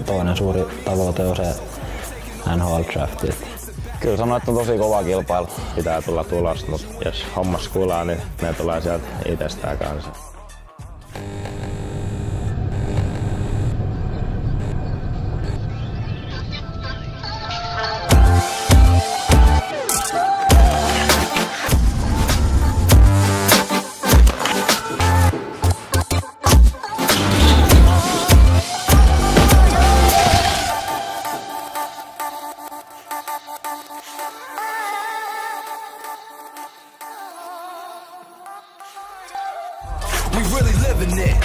Toinen suuri tavoite on se NHL-drafti. Kyllä sanoin, että on tosi kova kilpailu. Pitää tulla tulos, mutta jos hommas kulaa, niin ne tulee sieltä itsestään kanssa. We really living it.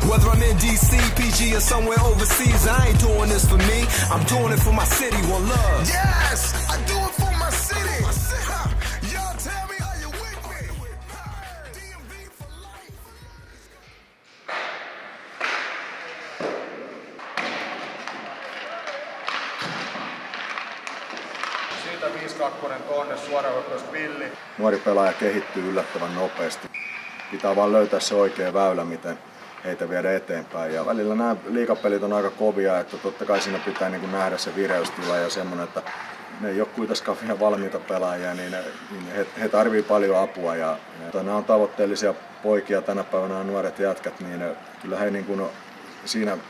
Whether I'm in DC, PG, or somewhere overseas, I ain't doing this for me. I'm doing it for my city, one love. Yes, I do it for my city. Y'all tell me, are you with me? DMV for life. Siitä 5-2 tonne suoraan Villi. Nuori pelaaja kehittyy yllättävän nopeasti. Pitää vaan löytää se oikea väylä, miten heitä viedä eteenpäin. Ja välillä nämä liigapelit on aika kovia, että totta kai siinä pitää niin kuin nähdä se vireystila ja semmoinen, että ne ei ole kuitenkaan vielä valmiita pelaajia, niin he tarvii paljon apua. Ja nämä on tavoitteellisia poikia tänä päivänä, nämä nuoret jätkät, niin kyllä he niin kuin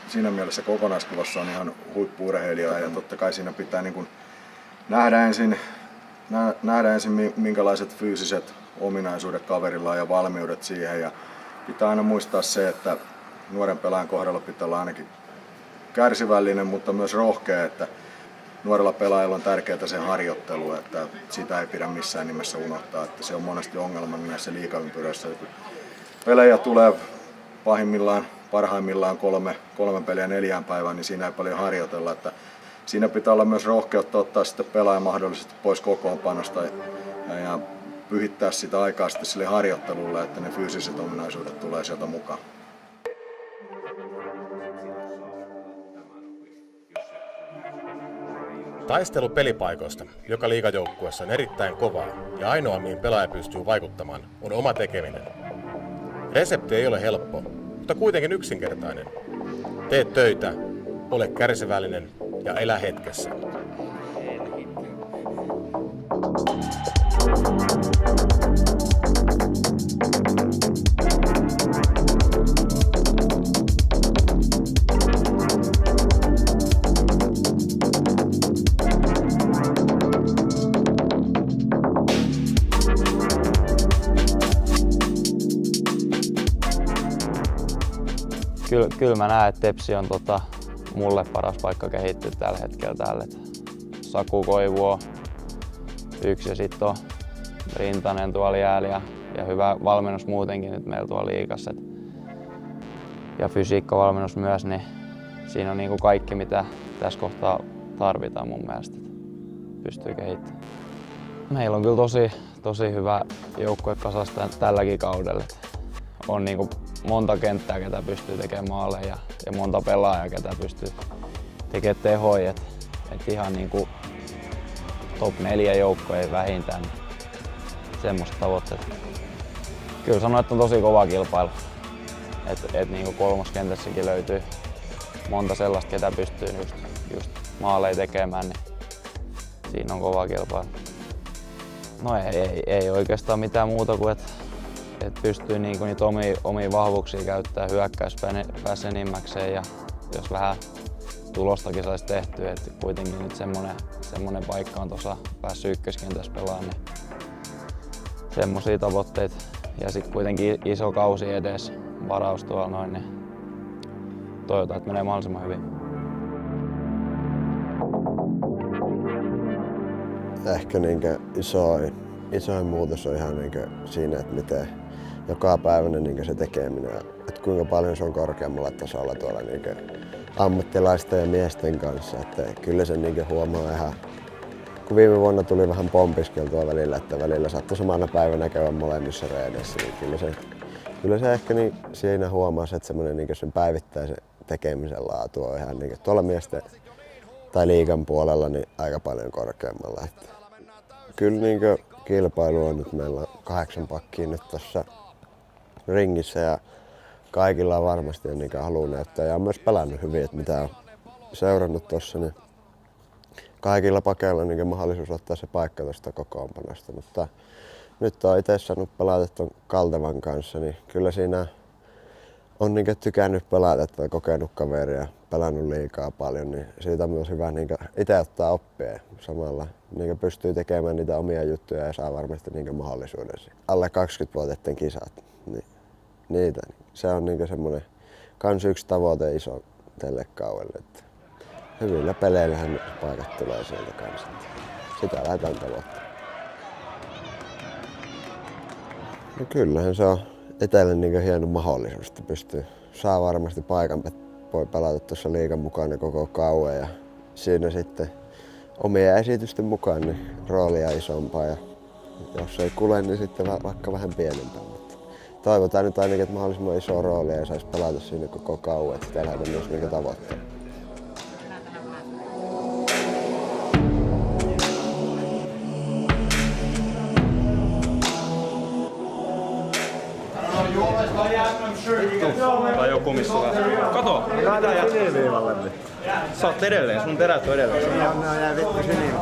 siinä mielessä kokonaiskuvassa on ihan huippu-urheilijoita. Ja totta kai siinä pitää niin kuin nähdä ensin minkälaiset fyysiset ominaisuudet kaverilla on ja valmiudet siihen. Ja pitää aina muistaa se, että nuoren pelaajan kohdalla pitää olla ainakin kärsivällinen, mutta myös rohkea, että nuorella pelaajalla on tärkeää se harjoittelu, että sitä ei pidä missään nimessä unohtaa. Että se on monesti ongelma näissä liigaympyröissä. Pelejä tulee parhaimmillaan 3 peliä 4 päivään, niin siinä ei paljon harjoitella. Että siinä pitää olla myös rohkeutta ottaa sitten pelaaja mahdollisesti pois kokoonpanosta ja pyhittää sitä aikaa sitten sille harjoittelulle, että ne fyysiset ominaisuudet tulee sieltä mukaan. Taistelu pelipaikoista joka liigajoukkueessa on erittäin kovaa ja ainoa mihin pelaaja pystyy vaikuttamaan on oma tekeminen. Resepti ei ole helppo, mutta kuitenkin yksinkertainen. Tee töitä, ole kärsivällinen ja elä hetkessä. Kyllä mä näen, että Tepsi on mulle paras paikka kehittyä tällä hetkellä täällä. Saku Koivu on yksi ja sitten on Rintanen tuolla jäällä ja hyvä valmennus muutenkin nyt meillä tuolla liigassa. Ja fysiikkavalmennus myös, niin siinä on niinku kaikki mitä tässä kohtaa tarvitaan mun mielestä, että pystyy kehittämään. Meillä on kyllä tosi hyvä joukkue kasassa tälläkin kaudella. On niinku monta kenttää, ketä pystyy tekemään maaleja ja monta pelaajaa, ketä pystyy tekemään tehoja. Et ihan niinku top 4 joukkoja vähintään, niin semmoista tavoitteet. Kyllä sanoin, että on tosi kova kilpailu. Et niinku kolmoskentässäkin löytyy monta sellaista, ketä pystyy just maaleja tekemään, niin siinä on kova kilpailu. No ei oikeastaan mitään muuta kuin, että pystyy niinku niitä omia vahvuuksia käyttämään hyökkäyspäässä enimmäkseen ja jos vähän tulostakin saisi tehtyä, että kuitenkin nyt semmonen paikka on tuossa päässyt ykköskentässä pelaamaan, niin semmosia tavoitteita. Ja sitten kuitenkin iso kausi edes, varaus tuolla noin, niin toivotaan, että menee mahdollisimman hyvin. Ehkä isoin muutos on ihan siinä, että miten joka päivänä se tekeminen, että kuinka paljon se on korkeammalla tasolla tuolla ammattilaisten ja miesten kanssa. Että kyllä sen huomaa ihan, kun viime vuonna tuli vähän pompiskeltua välillä, että välillä sattui samana päivänä käydä molemmissa reenissä, niin kyllä se ehkä siinä huomaa, että semmoinen sen päivittäisen tekemisen laatu on ihan tuolla miesten tai liigan puolella niin aika paljon korkeammalla. Että kyllä kilpailu on nyt, meillä on 8 pakkia nyt tuossa ringissä ja kaikilla on varmasti niin haluaa näyttää ja on myös pelannut hyvin, että mitä on seurannut tuossa, niin kaikilla pakeilla on niin mahdollisuus ottaa se paikka tuosta kokoonpanosta, mutta nyt on itse saanut pelata tuon Kaltevan kanssa, niin kyllä siinä on niin tykännyt pelata, että kokenut kaveria, pelannut liikaa paljon, niin siitä on myös hyvä niin itse ottaa oppia samalla. Niin pystyy tekemään niitä omia juttuja ja saa varmasti niin mahdollisuuden. Alle 20-vuotiaiden kisat, niin niitä. Se on niin semmoinen kans yksi tavoite iso tälle kaudelle. Että hyvillä peleillähän paikat tulee sieltä kanssa. Sitä lähdetään tavoittamaan. No kyllähän se on itselle niin hieno mahdollisuus, että saa varmasti paikan, voi pelata tuossa liigan mukana koko kauan ja siinä sitten omien esitysten mukaan niin roolia isompaa ja jos ei kule, niin sitten vaikka vähän pienempää. Mutta toivotaan nyt ainakin, että mahdollisimman iso roolia ja saisi pelata siinä koko kauan, että sitä lähdetään myös niin tavoitteena. Tai joku missä kato, mitä jatkaa? Sä oot edelleen, sun terät on edelleen. Joo, jää vittu siniin.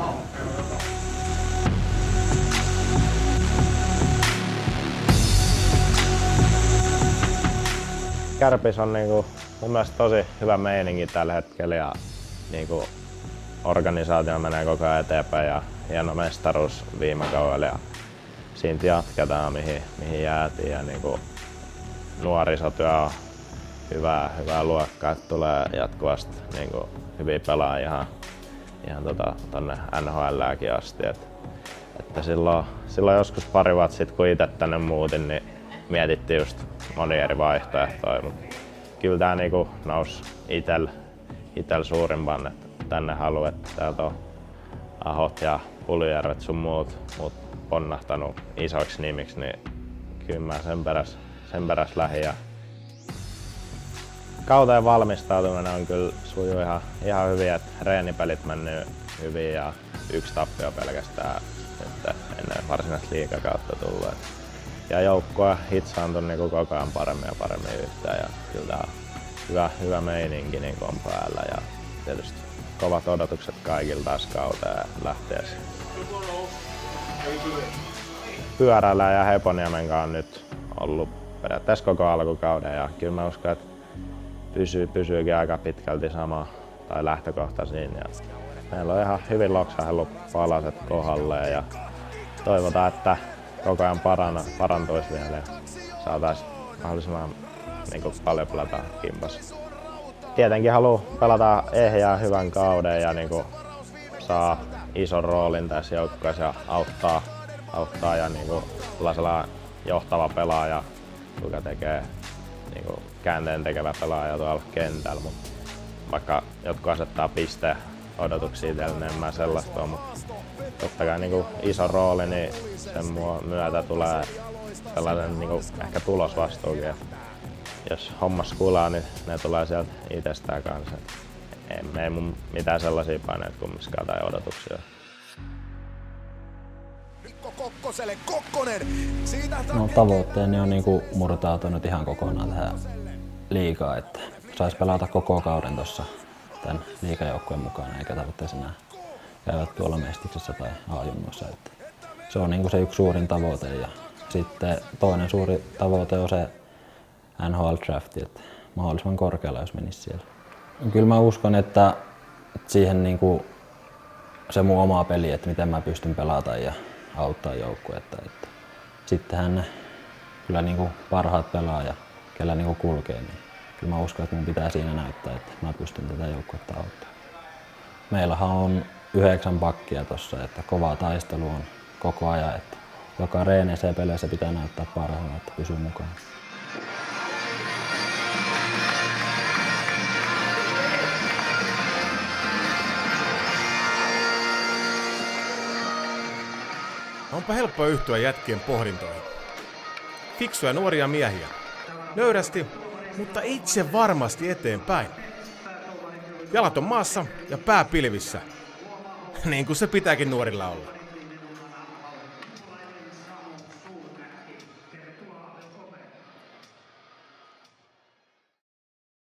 Kärpis on niinku mun mielestä tosi hyvä meininki tällä hetkellä ja niinku organisaatio menee koko ajan eteenpäin ja hieno mestaruus viime kaudella ja siitä jatketaan mihin jäätiin ja niinku nuorisotyö on hyvää luokkaa, että tulee jatkuvasti niinku hyviä pelaajia ihan tonne NHL:ääkin asti. Että silloin joskus pari vuotta sitten kun itse tänne muutin, niin mietittiin just monia eri vaihtoehtoja, mutta kyllä tää niinku nousi itel suurimpan, että tänne haluaa, että täältä on Ahot ja Puljujärvet sun muut ponnahtanut isoiksi nimiksi, niin kyllä mä sen peräs lähdin. Ja kauteen valmistautuminen on kyllä sujuu ihan hyvin, että reenipelit mennyt hyvin ja 1 tappio pelkästään että ennen varsinaista liigakautta tullut. Ja joukkue hitsaantui niin koko ajan paremmin ja paremmin yhteen ja kyllä tää on hyvä meininki niin on päällä ja tietysti kovat odotukset kaikilta taas kauteen lähtiessä. Pyörällä ja Heponiemen kanssa on nyt ollut periaatteessa koko alkukauden ja kyllä mä uskon, että pysyykin aika pitkälti sama tai lähtökohta siinä. Ja meillä on ihan hyvin loksahdellut palaset kohdalleen ja toivotaan, että koko ajan parantuisi vielä ja saataisiin mahdollisimman paljon pelata kimpassa. Tietenkin haluaa pelata ehjää hyvän kauden ja saa ison roolin tässä joukkueessa ja auttaa ja olla sellainen johtava pelaaja, joka tekee käänteen tekevä pelaaja tuolla kentällä. Vaikka jotkut asettaa odotuksia itselle, en mä sellaista ole, mutta totta kai iso rooli, niin sen myötä tulee sellainen ehkä tulosvastuukin. Jos hommas kulaa, niin ne tulee sieltä itsestään kanssa. Ei mun mitään sellaisia paineita kumminkaan tai odotuksia. No tavoitteeni on murtautunut ihan kokonaan tähän liigaan, että sais pelata koko kauden tuossa tämän liigajoukkueen mukana eikä tarvitse enää käydä tuolla mestiksessä tai A-junnoissa. Se on se yksi suurin tavoite ja sitten toinen suuri tavoite on se NHL-drafti, että mahdollisimman korkealla jos menisi siellä. Kyllä mä uskon, että siihen se mun oma peli, että miten mä pystyn pelata ja auttaa joukkuetta. Sittenhän ne kyllä parhaat pelaaja, kellä kulkee, niin kyllä mä uskon, että mun pitää siinä näyttää, että mä pystyn tätä joukkuetta auttamaan. Meillähän on 9 pakkia tossa, että kova taistelu on koko ajan, että joka reeneissä ja peleissä pitää näyttää parhaana, että pysyy mukana. Onpa helppo yhtyä jätkien pohdintoihin. Fiksuja nuoria miehiä. Nöyrästi, mutta itse varmasti eteenpäin. Jalat on maassa ja pää pilvissä. Niin kuin se pitääkin nuorilla olla.